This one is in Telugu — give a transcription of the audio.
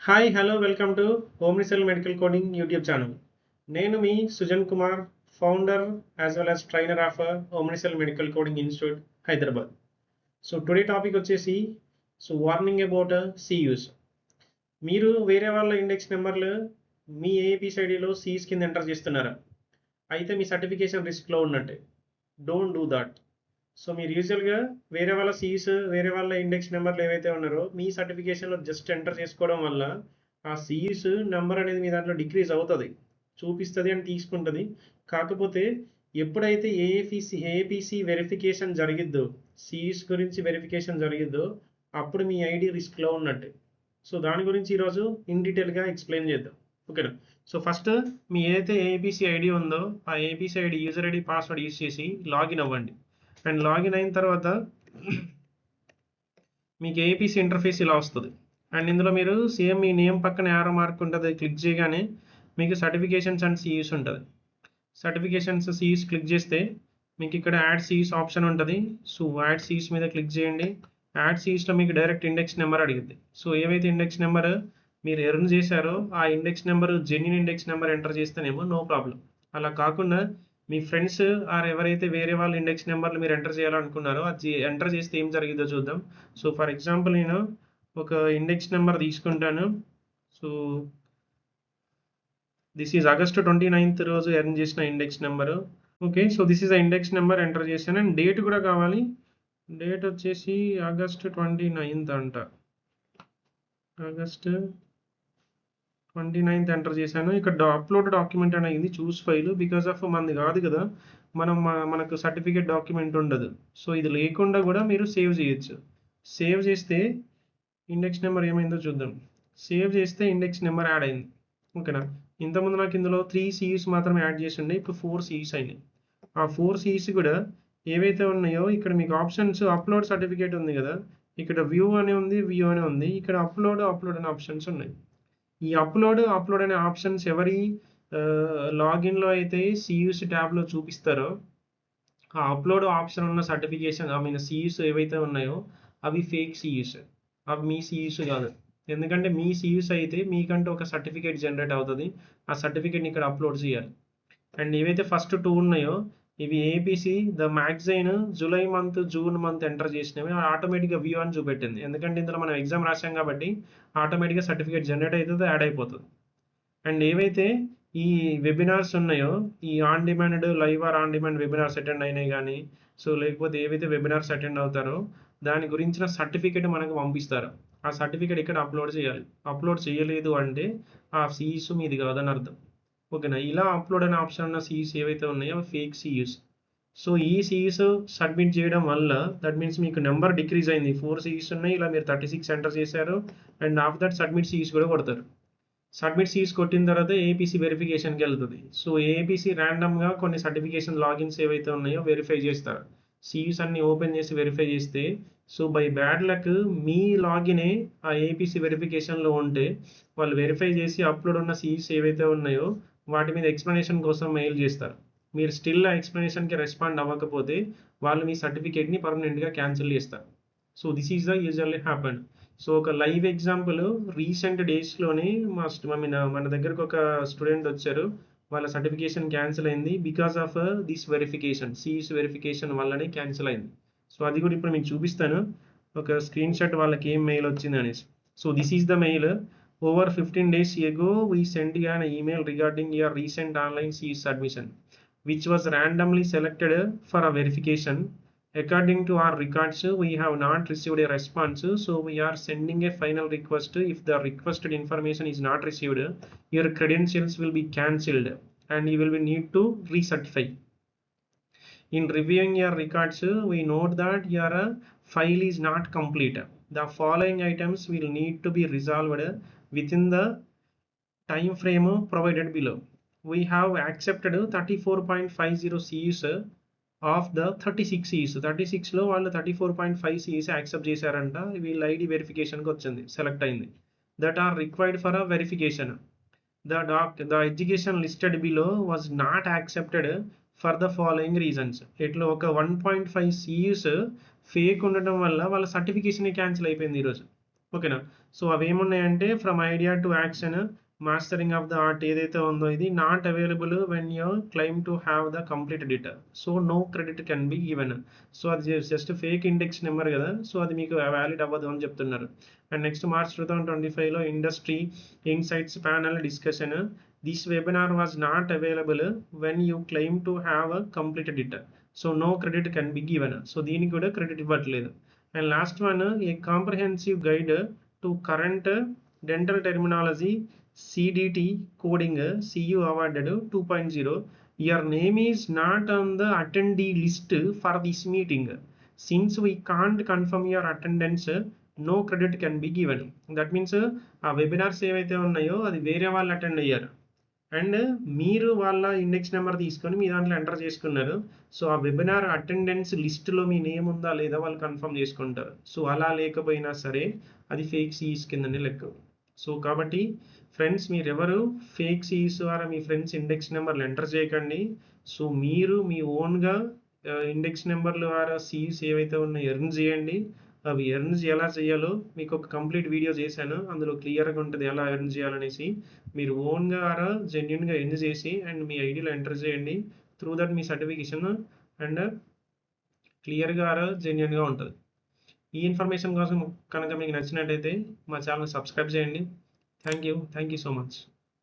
Hi hello welcome to Omnicell medical coding YouTube channel. నేను మీ Sujan Kumar, founder as well as trainer of Omnicell medical coding institute Hyderabad. So today topic వచ్చేసి వార్నింగ్ అబౌట్ సియూస్. మీరు వేరే వాళ్ళ ఇండెక్స్ నెంబర్లు మీ ఏపీస్ ఐడిలో సిఈస్ కింద ఎంటర్ చేస్తున్నారా? అయితే మీ సర్టిఫికేషన్ రిస్క్లో ఉన్నట్టే. Don't do that. సో మీరు యూజువల్గా వేరే వాళ్ళ సీస్ వేరే వాళ్ళ ఇండెక్స్ నెంబర్లు ఏవైతే ఉన్నారో మీ సర్టిఫికేషన్లో జస్ట్ ఎంటర్ చేసుకోవడం వల్ల ఆ సీస్ నెంబర్ అనేది మీ దాంట్లో డిక్రీజ్ అవుతుంది, చూపిస్తుంది అని తీసుకుంటుంది. కాకపోతే ఎప్పుడైతే ఏపీసీ వెరిఫికేషన్ జరిగిద్దో, సీస్ గురించి వెరిఫికేషన్ జరిగిద్దో అప్పుడు మీ ఐడి రిస్క్లో ఉన్నట్టే. సో దాని గురించి ఈరోజు ఇన్ డీటెయిల్గా ఎక్స్ప్లెయిన్ చేద్దాం. ఓకేనా? సో ఫస్ట్ మీ ఏదైతే ఏపీసీ ఐడి ఉందో ఆ APC ID user ID password use చేసి లాగిన్ అవ్వండి. అండ్ లాగిన్ అయిన తర్వాత మీకు ఏపీసీ ఇంటర్ఫేస్ ఇలా వస్తుంది. అండ్ ఇందులో మీరు సేమ్ మీ నేమ్ పక్కన యారో మార్క్ ఉంటుంది, క్లిక్ చేయగానే మీకు సర్టిఫికేషన్స్ అండ్ సిఈస్ ఉంటుంది. సర్టిఫికేషన్స్ సిఈస్ క్లిక్ చేస్తే మీకు ఇక్కడ యాడ్ సిఈస్ ఆప్షన్ ఉంటుంది. సో యాడ్ సిఈస్ మీద క్లిక్ చేయండి. యాడ్ సిఈస్లో మీకు డైరెక్ట్ ఇండెక్స్ నెంబర్ అడిగింది. సో ఏవైతే ఇండెక్స్ నెంబర్ మీరు ఎర్న్ చేశారో ఆ index number genuine index number enter చేస్తేనేమో నో ప్రాబ్లం. అలా కాకుండా మీ ఫ్రెండ్స్ ఆర్ ఎవరైతే వేరే వాళ్ళ ఇండెక్స్ నెంబర్లు మీరు ఎంటర్ చేయాలనుకున్నారో అది ఎంటర్ చేస్తే ఏం జరిగిందో చూద్దాం. సో ఫర్ ఎగ్జాంపుల్ నేను ఒక ఇండెక్స్ నెంబర్ తీసుకుంటాను. So this is August 29th రోజు ఎర్న్ చేసిన index number. Okay, so this is the index number enter చేశాను. అండ్ డేట్ కూడా కావాలి. డేట్ వచ్చేసి ఆగస్ట్ 29th అంట. ఆగస్ట్ 29th ఎంటర్ చేశాను. ఇక్కడ అప్లోడ్ డాక్యుమెంట్ అనేది చూస్ ఫైల్ బికాస్ ఆఫ్ మనది కాదు కదా, మనకు సర్టిఫికేట్ డాక్యుమెంట్ ఉండదు. సో ఇది లేకుండా కూడా మీరు సేవ్ చేయొచ్చు. సేవ్ చేస్తే ఇండెక్స్ నెంబర్ ఏమైందో చూద్దాం. సేవ్ చేస్తే ఇండెక్స్ నెంబర్ యాడ్ అయింది. ఓకేనా? ఇంతకుముందు నాకు ఇందులో 3 సిఈస్ మాత్రమే యాడ్ చేసి ఉండే, ఇప్పుడు 4 సిఈస్ అయినాయి. ఆ 4 సిఈస్ కూడా ఏవైతే ఉన్నాయో ఇక్కడ మీకు ఆప్షన్స్ అప్లోడ్ సర్టిఫికేట్ ఉంది కదా, ఇక్కడ వ్యూ అని ఉంది, వ్యూ అని ఉంది, ఇక్కడ అప్లోడ్ అనే ఆప్షన్స్ ఉన్నాయి. ఈ అప్లోడ్ అనే ఆప్షన్స్ ఎవరి లాగిన్లో అయితే సియూస్ ట్యాబ్లో చూపిస్తారో ఆ అప్లోడ్ ఆప్షన్ ఉన్న సర్టిఫికేషన్ ఐ మీన్ సియూస్ ఏవైతే ఉన్నాయో అవి ఫేక్ సియూస్, అవి మీ సియూస్ కాదు. ఎందుకంటే మీ సియూస్ అయితే మీకంటే ఒక సర్టిఫికేట్ జనరేట్ అవుతుంది, ఆ సర్టిఫికేట్ని ఇక్కడ అప్లోడ్ చేయాలి. అండ్ ఏవైతే ఫస్ట్ 2 ఉన్నాయో ఇవి APC the magazine July month June month enter చేసినవి ఆటోమేటిక్గా వ్యూ అని చూపెట్టింది. ఎందుకంటే ఇందులో మనం ఎగ్జామ్ రాసాం కాబట్టి ఆటోమేటిక్గా సర్టిఫికేట్ జనరేట్ అవుతుంది, యాడ్ అయిపోతుంది. అండ్ ఏవైతే ఈ వెబినార్స్ ఉన్నాయో ఈ on demand live are on demand webinars attend అయినాయి కానీ, సో లేకపోతే ఏవైతే వెబినార్స్ అటెండ్ అవుతారో దాని గురించిన సర్టిఫికేట్ మనకు పంపిస్తారు. ఆ సర్టిఫికేట్ ఇక్కడ అప్లోడ్ చేయాలి. అప్లోడ్ చేయలేదు అంటే ఆ సిఈస్ మీది కాదని అర్థం. ఓకేనా? ఇలా అప్లోడ్ అనే ఆప్షన్ ఉన్న సిఈస్ ఏవైతే ఉన్నాయో అవి ఫేక్ సిఈస్. సో ఈ సిఈస్ సబ్మిట్ చేయడం వల్ల దట్ మీన్స్ మీకు నెంబర్ డిక్రీజ్ అయింది. 4 సిఈస్ ఉన్నాయి, ఇలా మీరు 36 ఎంటర్ చేశారు. అండ్ ఆఫ్టర్ దట్ సబ్మిట్ సిఈస్ కూడా కొడతారు. సబ్మిట్ సిఈస్ కొట్టిన తర్వాత ఏపీసీ వెరిఫికేషన్కి వెళ్తుంది. సో ఏపీసీ ర్యాండమ్గా కొన్ని సర్టిఫికేషన్ లాగిన్స్ ఏవైతే ఉన్నాయో వెరిఫై చేస్తారు. సిఈస్ అన్ని ఓపెన్ చేసి వెరిఫై చేస్తే సో బై బ్యాడ్ లక్ మీ లాగినే ఆ ఏపీసీ వెరిఫికేషన్లో ఉంటే వాళ్ళు వెరిఫై చేసి అప్లోడ్ ఉన్న సిఈస్ ఏవైతే ఉన్నాయో వాటి మీద ఎక్స్ప్లెనేషన్ కోసం మెయిల్ చేస్తారు. మీరు స్టిల్ ఆ ఎక్స్ప్లెనేషన్కి రెస్పాండ్ అవ్వకపోతే వాళ్ళు మీ సర్టిఫికేట్ని పర్మనెంట్గా క్యాన్సిల్ చేస్తారు. So this is the usually happen. So ఒక లైవ్ ఎగ్జాంపుల్ రీసెంట్ డేస్లోనే మన దగ్గరకు ఒక స్టూడెంట్ వచ్చారు, వాళ్ళ సర్టిఫికేషన్ క్యాన్సిల్ అయింది because of this verification, CEUs verification వల్లనే క్యాన్సిల్ అయింది. సో అది కూడా ఇప్పుడు మీకు చూపిస్తాను, ఒక స్క్రీన్ షాట్ వాళ్ళకి ఏం మెయిల్ వచ్చింది అనేసి. So this is the mail. Over 15 days ago, we sent you an email regarding your recent online CES submission, which was randomly selected for a verification. According to our records, we have not received a response, so we are sending a final request. If the requested information is not received, your credentials will be cancelled and you will need to recertify. In reviewing your records, we note that your file is not complete. The following items will need to be resolved within the time frame provided below. We have accepted 34.50 CEs of the 36 CEs. 36లో వాళ్ళు 34.5 CEs యాక్సెప్ట్ చేశారంట. వీళ్ళ ఐడి వెరిఫికేషన్కి వచ్చింది, సెలెక్ట్ అయింది. That are required for a verification. The education listed below was not accepted for the following reasons. ఇట్లా ఒక 1.5 CEs ఫేక్ ఉండటం వల్ల వాళ్ళ సర్టిఫికేషన్ క్యాన్సిల్ అయిపోయింది ఈరోజు. ఓకేనా. సో అవేమున్నాయంటే from idea to action, mastering of the art ఏదైతే ఉందో ఇది not available when you claim to have the completed it. So no credit can be given. So అది జస్ట్ ఫేక్ ఇండెక్స్ నెంబర్ కదా, సో అది మీకు వ్యాలిడ్ అవ్వదు అని చెప్తున్నారు. అండ్ నెక్స్ట్ మార్చ్ 2025లో industry insights panel discussion, this webinar was not available when you claim to have completed it. So no credit can be given. So దీనికి కూడా క్రెడిట్ ఇవ్వట్లేదు. And last one, A comprehensive guide to current dental terminology CDT coding CU awarded 2.0. Your name is not on the attendee list for this meeting. Since we can't confirm your attendance, no credit can be given. That means ఆ వెబినార్స్ ఏవైతే ఉన్నాయో అది వేరే వాళ్ళు అటెండ్ అయ్యారు అండ్ మీరు వాళ్ళ ఇండెక్స్ నెంబర్ తీసుకొని మీ దాంట్లో ఎంటర్ చేసుకున్నారు. సో ఆ వెబినార్ అటెండెన్స్ లిస్టులో మీ నేమ్ ఉందా లేదా వాళ్ళు కన్ఫర్మ్ చేసుకుంటారు. సో అలా లేకపోయినా సరే అది ఫేక్ సిఈస్ కిందనే లెక్క. సో కాబట్టి ఫ్రెండ్స్, మీరెవరు ఫేక్ సిఈస్ ద్వారా మీ ఫ్రెండ్స్ ఇండెక్స్ నెంబర్లు ఎంటర్ చేయకండి. సో మీరు మీ ఓన్గా ఇండెక్స్ నెంబర్ల ద్వారా సిఈస్ ఏవైతే ఉన్నాయో ఎర్న్ చేయండి. అవి ఎర్న్ ఎలా చేయాలో మీకు ఒక కంప్లీట్ వీడియో చేశాను, అందులో క్లియర్గా ఉంటుంది ఎలా ఎర్న్ చేయాలనేసి. మీరు ఓన్గా ఆరా జెన్యున్గా ఎర్న్ చేసి అండ్ మీ ఐడిలో ఎంటర్ చేయండి. Through that me certification and క్లియర్గా ఆరా జెన్యున్గా ఉంటుంది. ఈ ఇన్ఫర్మేషన్ కోసం కనుక మీకు నచ్చినట్టయితే మా ఛానల్ సబ్స్క్రైబ్ చేయండి. Thank you so much.